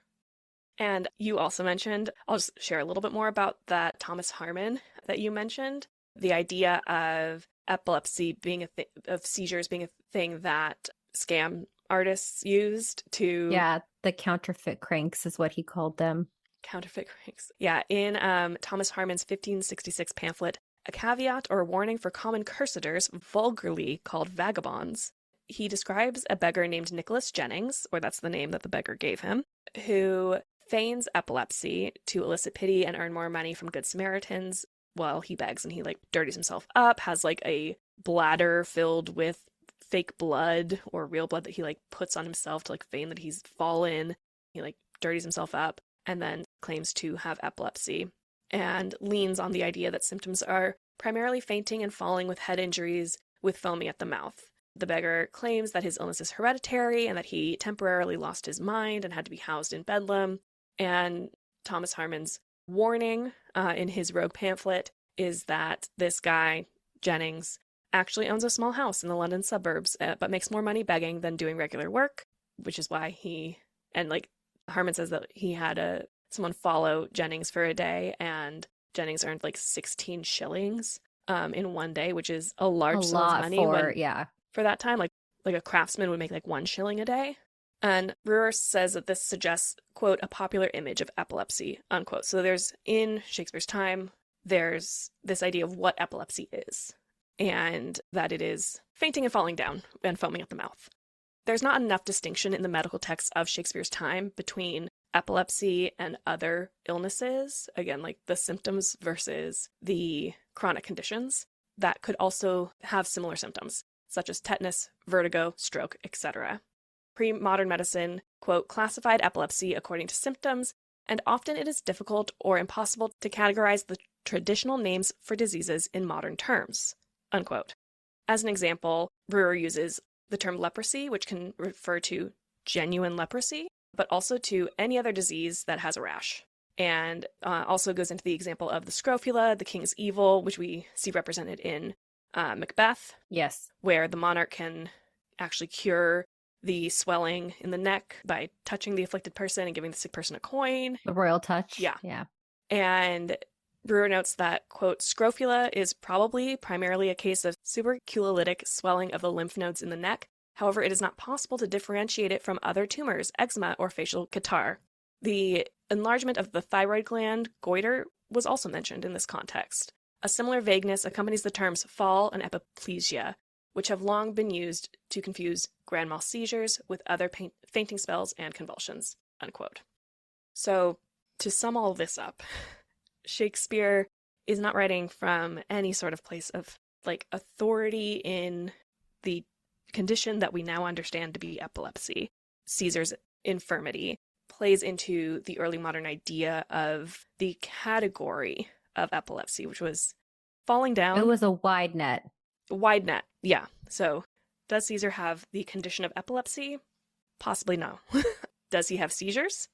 And you also mentioned, I'll just share a little bit more about that Thomas Harmon that you mentioned, the idea of epilepsy being of seizures being a thing that scam artists used to... Yeah, the counterfeit cranks is what he called them. Counterfeit cranks. Yeah, in Thomas Harmon's 1566 pamphlet, A Caveat or Warning for Common Curseters, vulgarly called vagabonds, he describes a beggar named Nicholas Jennings, or that's the name that the beggar gave him, who feigns epilepsy to elicit pity and earn more money from good Samaritans while he begs, and he like dirties himself up, has like a bladder filled with fake blood or real blood that he like puts on himself to like feign that he's fallen. He like dirties himself up and then claims to have epilepsy and leans on the idea that symptoms are primarily fainting and falling with head injuries with foaming at the mouth. The beggar claims that his illness is hereditary and that he temporarily lost his mind and had to be housed in Bedlam. And Thomas Harmon's warning in his rogue pamphlet is that this guy, Jennings, actually owns a small house in the London suburbs, but makes more money begging than doing regular work, which is why Harmon says that he had someone follow Jennings for a day, and Jennings earned like 16 shillings in one day, which is a large sum of money for that time. Like a craftsman would make like 1 shilling a day. And Brewer says that this suggests, quote, a popular image of epilepsy, unquote. So there's, in Shakespeare's time, there's this idea of what epilepsy is, and that it is fainting and falling down and foaming at the mouth. There's not enough distinction in the medical texts of Shakespeare's time between epilepsy and other illnesses, again, like the symptoms versus the chronic conditions that could also have similar symptoms, such as tetanus, vertigo, stroke, etc. Pre-modern medicine, quote, classified epilepsy according to symptoms, and often it is difficult or impossible to categorize the traditional names for diseases in modern terms, unquote. As an example, Brewer uses the term leprosy, which can refer to genuine leprosy, but also to any other disease that has a rash. And also goes into the example of the scrofula, the king's evil, which we see represented in Macbeth. Yes. Where the monarch can actually cure the swelling in the neck by touching the afflicted person and giving the sick person a coin. The royal touch. Yeah. And Brewer notes that, quote, scrofula is probably primarily a case of supraculolytic swelling of the lymph nodes in the neck. However, it is not possible to differentiate it from other tumors, eczema, or facial catarrh. The Enlargement of the thyroid gland, goiter, was also mentioned in this context. A similar vagueness accompanies the terms fall and epiplegia, which have long been used to confuse grand mal seizures with other fainting spells and convulsions, unquote. So, to sum all this up, Shakespeare is not writing from any sort of place of authority in the condition that we now understand to be epilepsy. Caesar's infirmity plays into the early modern idea of the category of epilepsy, which was falling down. It was a wide net. Wide net, yeah. So, does Caesar have the condition of epilepsy? Possibly no. Does he have seizures?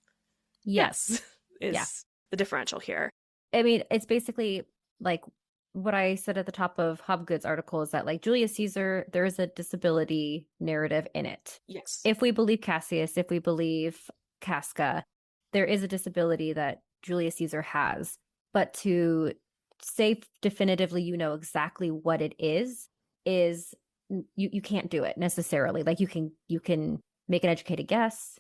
Yes. Is the differential here. I mean, it's basically like what I said at the top of Hobgood's article is that Julius Caesar, there is a disability narrative in it. Yes. If we believe Cassius, if we believe Casca, there is a disability that Julius Caesar has. But to say definitively, exactly what it is you can't do it necessarily. You can make an educated guess,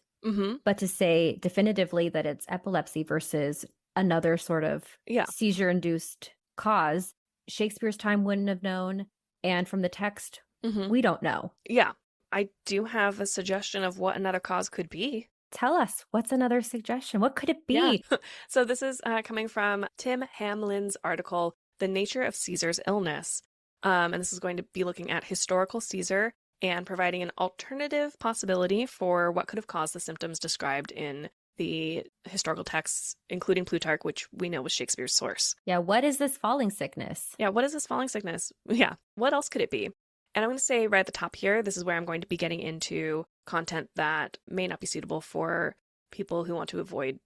but to say definitively that it's epilepsy versus another sort of seizure-induced cause, Shakespeare's time wouldn't have known, and from the text, we don't know. Yeah. I do have a suggestion of what another cause could be. Tell us, what's another suggestion? What could it be? Yeah. So this is coming from Tim Hamlin's article, The Nature of Caesar's Illness. And this is going to be looking at historical Caesar and providing an alternative possibility for what could have caused the symptoms described in the historical texts, including Plutarch, which we know was Shakespeare's source. Yeah, what is this falling sickness? Yeah, what is this falling sickness? Yeah, what else could it be? And I'm going to say right at the top here, this is where I'm going to be getting into content that may not be suitable for people who want to avoid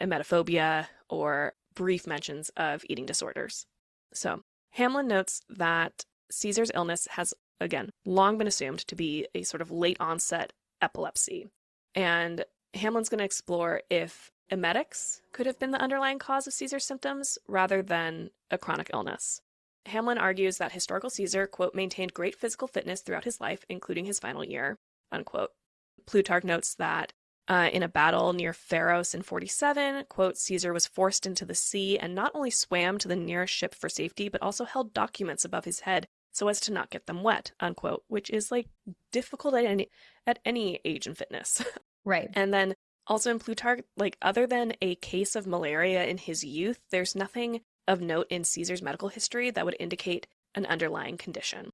emetophobia or brief mentions of eating disorders. So, Hamlin notes that Caesar's illness has, again, long been assumed to be a sort of late onset epilepsy. And Hamlin's going to explore if emetics could have been the underlying cause of Caesar's symptoms rather than a chronic illness. Hamlin argues that historical Caesar, quote, maintained great physical fitness throughout his life, including his final year, unquote. Plutarch notes that in a battle near Pharos in 47, quote, Caesar was forced into the sea and not only swam to the nearest ship for safety, but also held documents above his head so as to not get them wet, unquote, which is difficult at any age and fitness. Right. And then also in Plutarch, other than a case of malaria in his youth, there's nothing of note in Caesar's medical history that would indicate an underlying condition.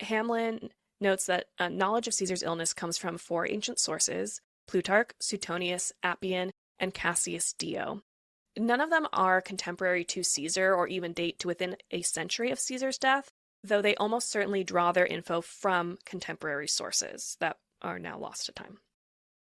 Hamlin notes that knowledge of Caesar's illness comes from 4 ancient sources: Plutarch, Suetonius, Appian, and Cassius Dio. None of them are contemporary to Caesar or even date to within a century of Caesar's death, though they almost certainly draw their info from contemporary sources that are now lost to time.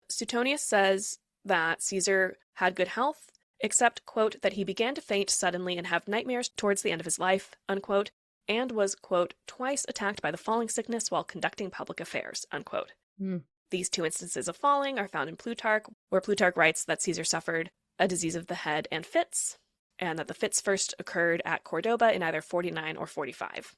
Suetonius says that Caesar had good health, except, quote, that he began to faint suddenly and have nightmares towards the end of his life, unquote, and was, quote, twice attacked by the falling sickness while conducting public affairs, unquote. These 2 instances of falling are found in Plutarch, where Plutarch writes that Caesar suffered a disease of the head and fits, and that the fits first occurred at Cordoba in either 49 or 45.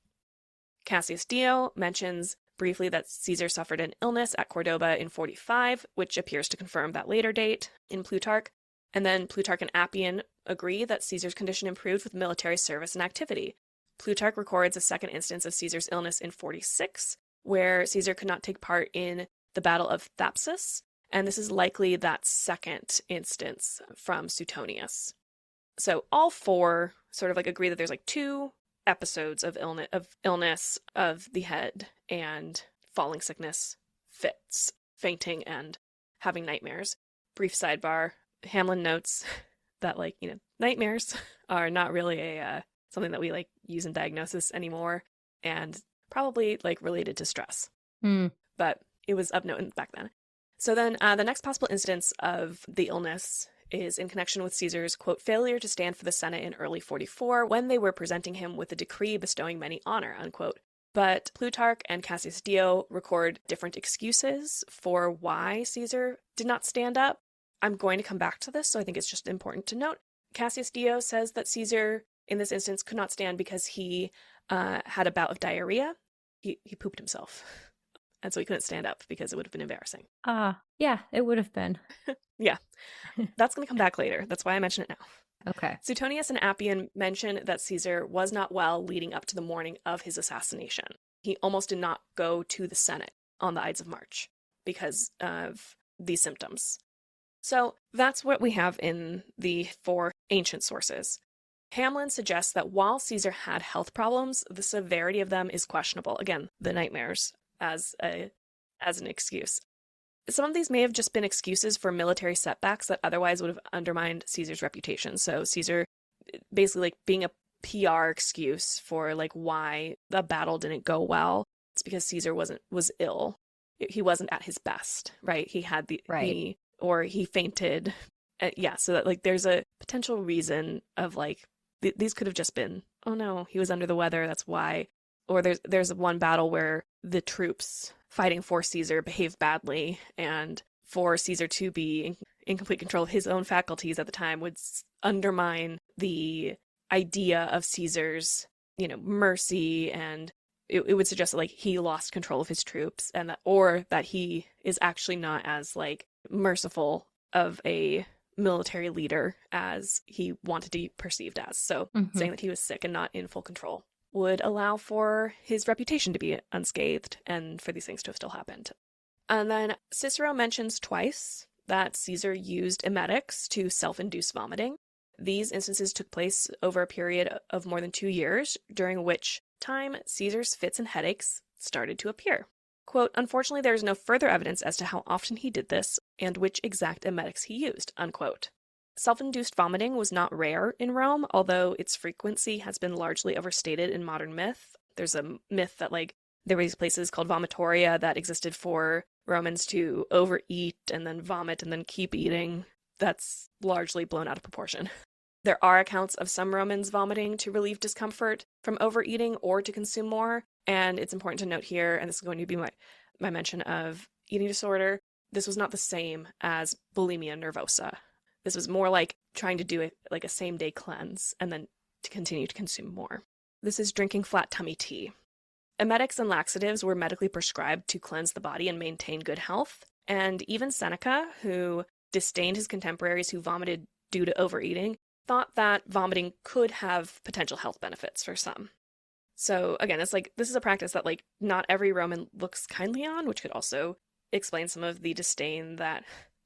Cassius Dio mentions briefly that Caesar suffered an illness at Cordoba in 45, which appears to confirm that later date in Plutarch. And then Plutarch and Appian agree that Caesar's condition improved with military service and activity. Plutarch records a second instance of Caesar's illness in 46, where Caesar could not take part in the Battle of Thapsus, and this is likely that second instance from Suetonius. So all 4 sort of agree that there's 2 episodes of illness of the head and falling sickness, fits, fainting, and having nightmares. Brief sidebar, Hamlin notes that nightmares are not really a something that we use in diagnosis anymore, and probably related to stress. But it was of note back then. So then the next possible instance of the illness is in connection with Caesar's, quote, failure to stand for the Senate in early 44 when they were presenting him with a decree bestowing many honor, unquote. But Plutarch and Cassius Dio record different excuses for why Caesar did not stand up. I'm going to come back to this, so I think it's just important to note. Cassius Dio says that Caesar, in this instance, could not stand because he had a bout of diarrhea. He pooped himself. And so he couldn't stand up because it would have been embarrassing. Yeah, it would have been. Yeah, that's going to come back later. That's why I mention it now. Okay. Suetonius and Appian mention that Caesar was not well leading up to the morning of his assassination. He almost did not go to the Senate on the Ides of March because of these symptoms. So that's what we have in the 4 ancient sources. Hamlin suggests that while Caesar had health problems, the severity of them is questionable. Again, the nightmares as an excuse. Some of these may have just been excuses for military setbacks that otherwise would have undermined Caesar's reputation. So Caesar basically like being a PR excuse for like why the battle didn't go well. It's because Caesar was ill. He wasn't at his best, right? He had or he fainted. Yeah, so that like there's a potential reason of like these could have just been, oh no, he was under the weather, that's why. Or there's one battle where the troops fighting for Caesar behaved badly, and for Caesar to be in complete control of his own faculties at the time would undermine the idea of Caesar's, mercy, and it would suggest that like he lost control of his troops, and that he is actually not as like merciful of a military leader as he wanted to be perceived as. So saying that he was sick and not in full control would allow for his reputation to be unscathed and for these things to have still happened. And then Cicero mentions twice that Caesar used emetics to self-induce vomiting. These instances took place over a period of more than 2 years, during which time Caesar's fits and headaches started to appear. Quote, unfortunately, there is no further evidence as to how often he did this and which exact emetics he used, unquote. Self-induced vomiting was not rare in Rome, although its frequency has been largely overstated in modern myth. There's a myth that like there were these places called vomitoria that existed for Romans to overeat and then vomit and then keep eating. That's largely blown out of proportion. There are accounts of some Romans vomiting to relieve discomfort from overeating or to consume more, and it's important to note here, and this is going to be my mention of eating disorder, this was not the same as bulimia nervosa. This was more like trying to do a same-day cleanse and then to continue to consume more. This is drinking flat tummy tea. Emetics and laxatives were medically prescribed to cleanse the body and maintain good health, and even Seneca, who disdained his contemporaries who vomited due to overeating, thought that vomiting could have potential health benefits for some. So again, it's like this is a practice that like not every Roman looks kindly on, which could also explain some of the disdain that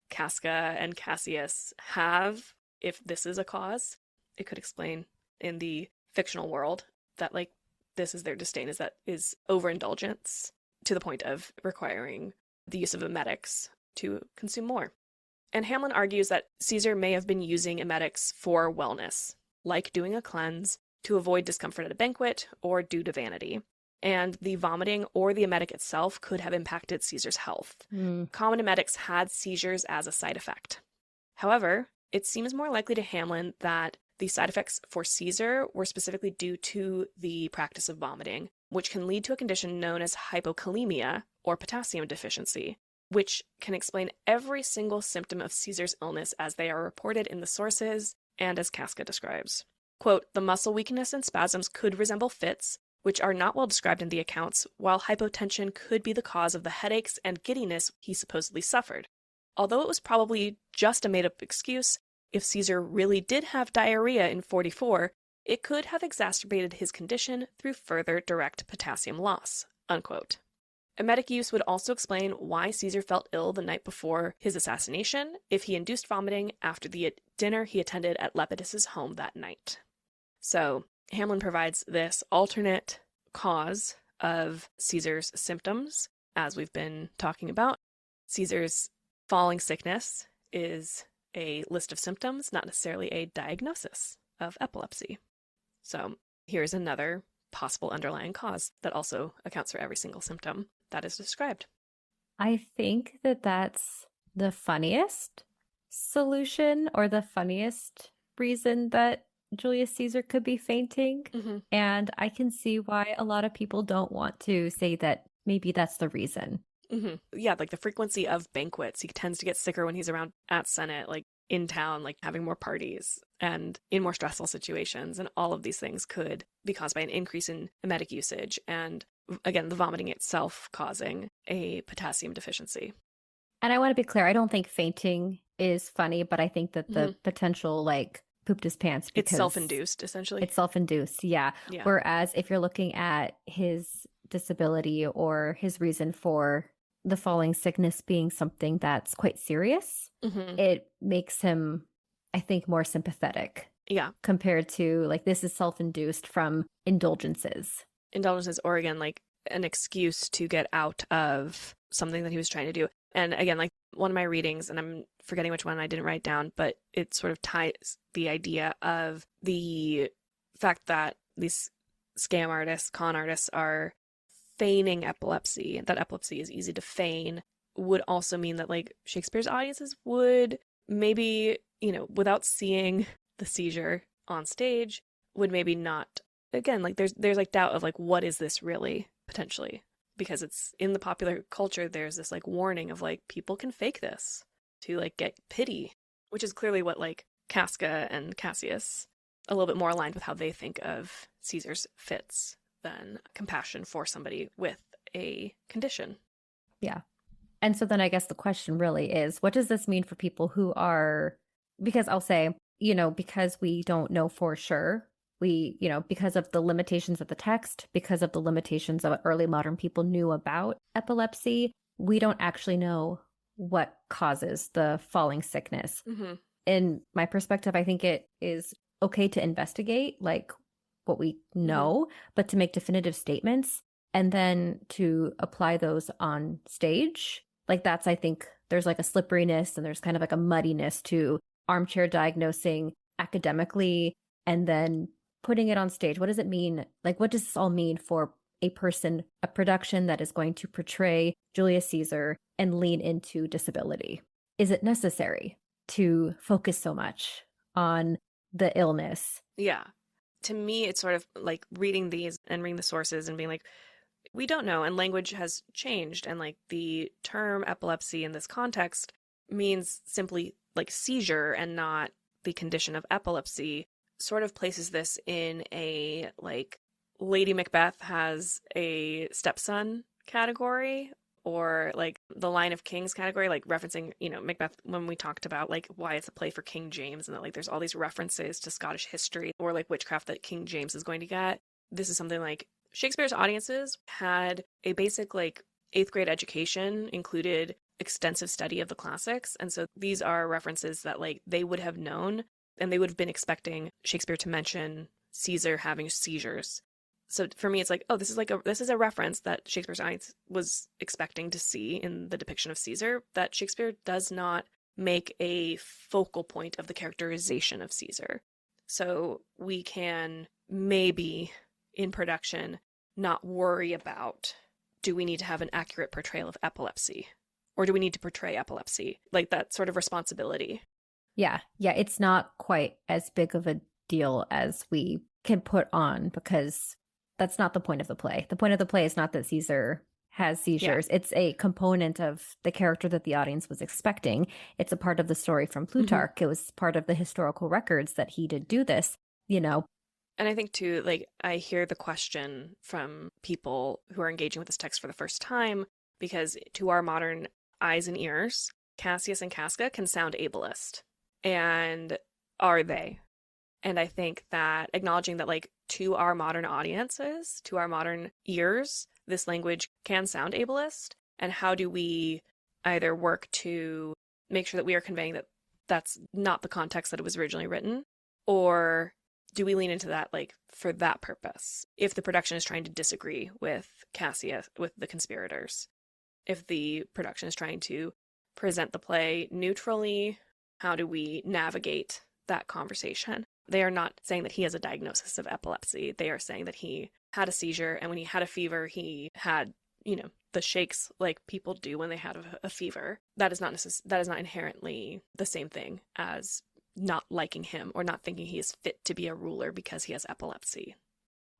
Casca and Cassius have. If this is a cause, it could explain in the fictional world that like this is their disdain, is overindulgence to the point of requiring the use of emetics to consume more. And Hamlin argues that Caesar may have been using emetics for wellness, like doing a cleanse, to avoid discomfort at a banquet, or due to vanity. And the vomiting or the emetic itself could have impacted Caesar's health. Common emetics had seizures as a side effect. However, it seems more likely to Hamlin that the side effects for Caesar were specifically due to the practice of vomiting, which can lead to a condition known as hypokalemia, or potassium deficiency, which can explain every single symptom of Caesar's illness as they are reported in the sources and as Casca describes. Quote, the muscle weakness and spasms could resemble fits, which are not well described in the accounts, while hypotension could be the cause of the headaches and giddiness he supposedly suffered. Although it was probably just a made-up excuse, if Caesar really did have diarrhea in 44, it could have exacerbated his condition through further direct potassium loss, unquote. Emetic use would also explain why Caesar felt ill the night before his assassination if he induced vomiting after the dinner he attended at Lepidus's home that night. So Hamlin provides this alternate cause of Caesar's symptoms, as we've been talking about. Caesar's falling sickness is a list of symptoms, not necessarily a diagnosis of epilepsy. So here's another possible underlying cause that also accounts for every single symptom that is described. I think that that's the funniest solution, or the funniest reason that Julius Caesar could be fainting. And I can see why a lot of people don't want to say that maybe that's the reason. Yeah, like the frequency of banquets. He tends to get sicker when he's around at Senate. Like in town, like having more parties and in more stressful situations. And all of these things could be caused by an increase in emetic usage. And again, the vomiting itself causing a potassium deficiency. And I want to be clear, I don't think fainting is funny, but I think that Mm-hmm. the potential like pooped his pants It's because self-induced, essentially. it's self-induced. Yeah. Yeah. Whereas if you're looking at his disability or his reason for the falling sickness being something that's quite serious, Mm-hmm. it makes him, I think, more sympathetic Yeah. compared to like this is self-induced from indulgences. Indulgences, or again, like an excuse to get out of something that he was trying to do. And again, like one of my readings, and I'm forgetting which one I didn't write down, but it sort of ties the idea of the fact that these scam artists, con artists are feigning epilepsy, that epilepsy is easy to feign, would also mean that like Shakespeare's audiences would maybe, without seeing the seizure on stage, would maybe not, again, like there's like doubt of like what is this really potentially, because it's in the popular culture, there's this like warning of like people can fake this to like get pity, which is clearly what like Casca and Cassius, a little bit more aligned with how they think of Caesar's fits than compassion for somebody with a condition. Yeah. And so then I guess the question really is, what does this mean for people who are, because I'll say, because we don't know for sure, because of the limitations of the text, because of the limitations of what early modern people knew about epilepsy, we don't actually know what causes the falling sickness. Mm-hmm. In my perspective, I think it is okay to investigate like what we Mm-hmm. know, but to make definitive statements and then to apply those on stage. Like that's, I think there's like a slipperiness and there's kind of like a muddiness to armchair diagnosing academically and then putting it on stage. What does it mean? Like, what does this all mean for a person, a production that is going to portray Julius Caesar and lean into disability? Is it necessary to focus so much on the illness? Yeah. To me, it's sort of like reading these and reading the sources and being like, we don't know. And language has changed. And like the term epilepsy in this context means simply like seizure and not the condition of epilepsy, sort of places this in a like Lady Macbeth has a stepson category, or like the Line of Kings category, like referencing, Macbeth, when we talked about like why it's a play for King James and that like there's all these references to Scottish history or like witchcraft that King James is going to get. This is something like Shakespeare's audiences had a basic like eighth grade education, included extensive study of the classics. And so these are references that like they would have known, and they would have been expecting Shakespeare to mention Caesar having seizures. So for me, it's like, oh, this is a reference that Shakespeare's audience was expecting to see in the depiction of Caesar, that Shakespeare does not make a focal point of the characterization of Caesar. So we can maybe in production not worry about, do we need to have an accurate portrayal of epilepsy, or do we need to portray epilepsy, like that sort of responsibility. Yeah. Yeah. It's not quite as big of a deal as we can put on because that's not the point of the play. The point of the play is not that Caesar has Yeah. seizures. It's a component of the character that the audience was expecting. It's a part of the story from Mm-hmm. Plutarch. It was part of the historical records that he did do this, you know. And I think too, like I hear the question from people who are engaging with this text for the first time, because to our modern eyes and ears, Cassius and Casca can sound ableist. And are they? And I think that acknowledging that, like, to our modern audiences, to our modern ears, this language can sound ableist. And how do we either work to make sure that we are conveying that that's not the context that it was originally written? Or do we lean into that, like, for that purpose? If the production is trying to disagree with Cassius, with the conspirators, if the production is trying to present the play neutrally, how do we navigate that conversation? They are not saying that he has a diagnosis of epilepsy. They are saying that he had a seizure, and when he had a fever, he had, the shakes like people do when they have a fever. That is not inherently the same thing as not liking him or not thinking he is fit to be a ruler because he has epilepsy.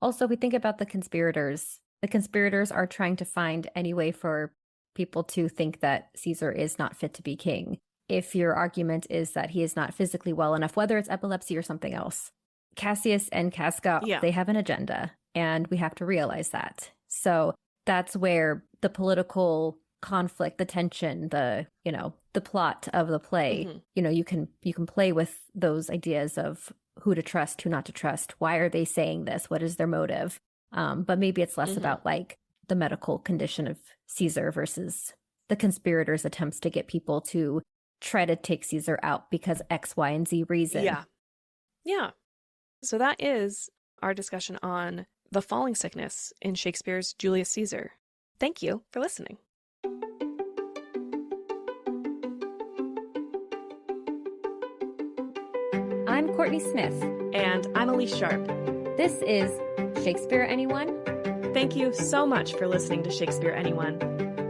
Also, we think about the conspirators. The conspirators are trying to find any way for people to think that Caesar is not fit to be king. if your argument is that he is not physically well enough, whether it's epilepsy or something else. Cassius and Casca, Yeah. they have an agenda, and we have to realize that. So that's where the political conflict, the tension, the plot of the play, you can play with those ideas of who to trust, who not to trust. Why are they saying this? What is their motive? But maybe it's less about like the medical condition of Caesar versus the conspirators' attempts to get people to try to take Caesar out because X, Y, and Z reason. Yeah. Yeah. So that is our discussion on the falling sickness in Shakespeare's Julius Caesar. Thank you for listening. I'm Kourtney Smith. And I'm Elyse Sharp. This is Shakespeare Anyone? Thank you so much for listening to Shakespeare Anyone.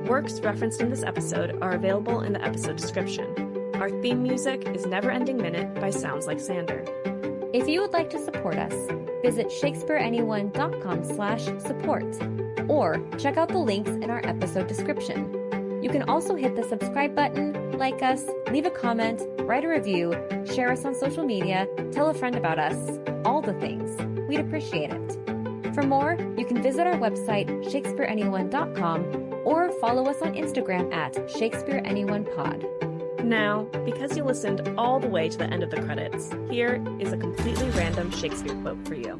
Works referenced in this episode are available in the episode description. Our theme music is Neverending Minute by Sounds Like Sander. If you would like to support us, visit shakespeareanyone.com/support or check out the links in our episode description. You can also hit the subscribe button, like us, leave a comment, write a review, share us on social media, tell a friend about us, all the things. We'd appreciate it. For more, you can visit our website, shakespeareanyone.com, or follow us on Instagram at shakespeareanyonepod. Now, because you listened all the way to the end of the credits, here is a completely random Shakespeare quote for you.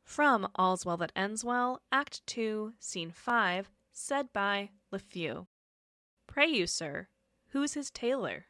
From All's Well That Ends Well, Act 2, Scene 5, said by LeFew. Pray you, sir, who's his tailor?